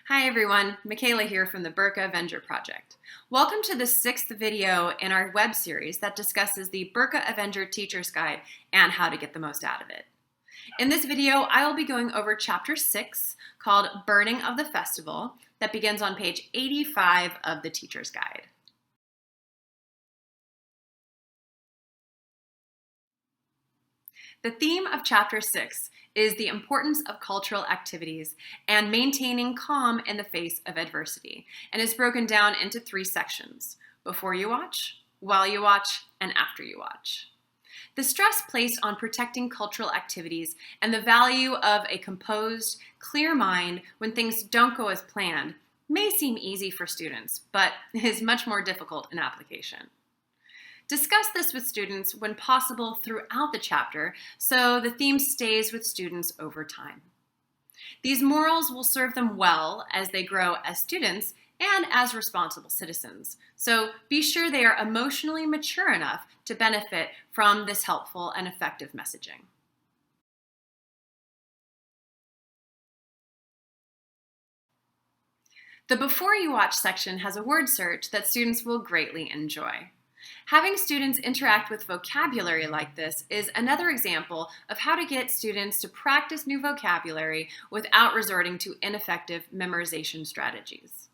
Hi everyone, Makaela here from the Burka Avenger project. Welcome to the 6th video in our web series that discusses the Burka Avenger Teacher's Guide and how to get the most out of it. In this video, I will be going over Chapter 6 called Burning of the Festival that begins on page 85 of the Teacher's Guide. The theme of Chapter 6 is the importance of cultural activities and maintaining calm in the face of adversity, and is broken down into 3 sections: before you watch, while you watch, and after you watch. The stress placed on protecting cultural activities and the value of a composed, clear mind when things don't go as planned may seem easy for students, but is much more difficult in application. Discuss this with students when possible throughout the chapter so the theme stays with students over time. These morals will serve them well as they grow as students and as responsible citizens, so be sure they are emotionally mature enough to benefit from this helpful and effective messaging. The Before You Watch section has a word search that students will greatly enjoy. Having students interact with vocabulary like this is another example of how to get students to practice new vocabulary without resorting to ineffective memorization strategies.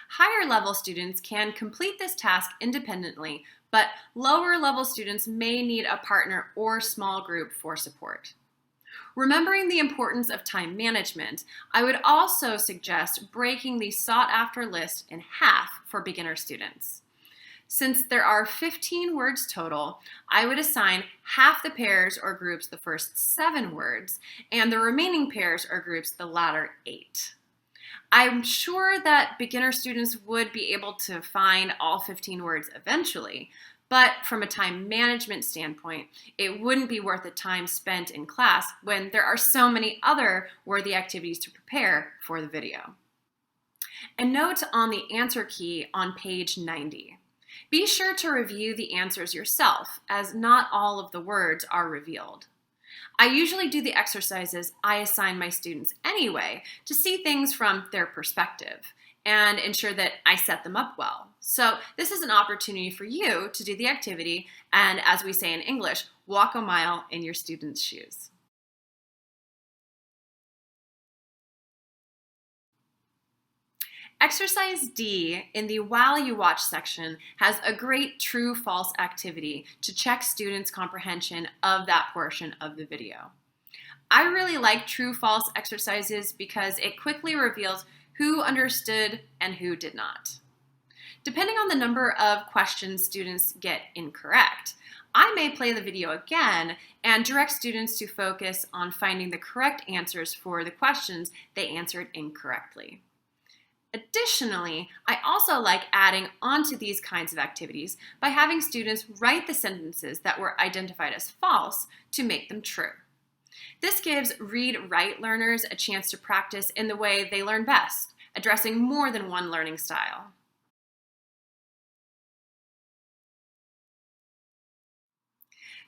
Higher level students can complete this task independently, but lower level students may need a partner or small group for support. Remembering the importance of time management, I would also suggest breaking the sought-after list in half for beginner students. Since there are 15 words total, I would assign half the pairs or groups the first 7 words, and the remaining pairs or groups the latter 8. I'm sure that beginner students would be able to find all 15 words eventually, but from a time management standpoint, it wouldn't be worth the time spent in class when there are so many other worthy activities to prepare for the video. A note on the answer key on page 90. Be sure to review the answers yourself, as not all of the words are revealed. I usually do the exercises I assign my students anyway to see things from their perspective and ensure that I set them up well. So this is an opportunity for you to do the activity and, as we say in English, walk a mile in your students' shoes. Exercise D in the While You Watch section has a great true-false activity to check students' comprehension of that portion of the video. I really like true-false exercises because it quickly reveals who understood and who did not. Depending on the number of questions students get incorrect, I may play the video again and direct students to focus on finding the correct answers for the questions they answered incorrectly. Additionally, I also like adding onto these kinds of activities by having students write the sentences that were identified as false to make them true. This gives read-write learners a chance to practice in the way they learn best, addressing more than one learning style.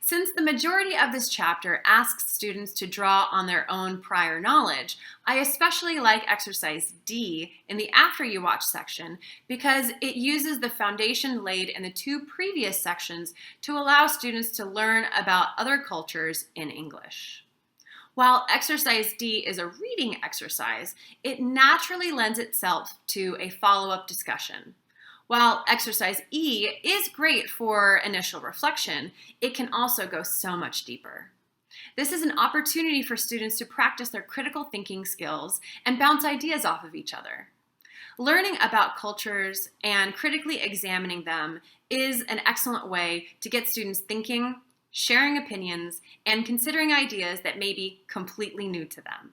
Since the majority of this chapter asks students to draw on their own prior knowledge, I especially like exercise D in the After You Watch section because it uses the foundation laid in the 2 previous sections to allow students to learn about other cultures in English. While exercise D is a reading exercise, it naturally lends itself to a follow-up discussion. While exercise E is great for initial reflection, it can also go so much deeper. This is an opportunity for students to practice their critical thinking skills and bounce ideas off of each other. Learning about cultures and critically examining them is an excellent way to get students thinking, sharing opinions, and considering ideas that may be completely new to them.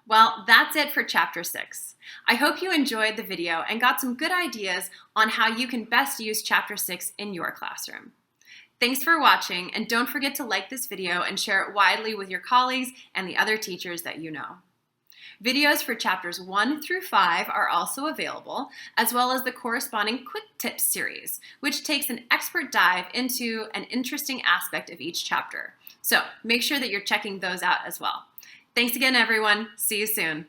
Well, that's it for Chapter 6. I hope you enjoyed the video and got some good ideas on how you can best use Chapter 6 in your classroom. Thanks for watching, and don't forget to like this video and share it widely with your colleagues and the other teachers that you know. Videos for Chapters 1 through 5 are also available, as well as the corresponding Quick Tips series, which takes an expert dive into an interesting aspect of each chapter, So make sure that you're checking those out as well. Thanks again, everyone. See you soon.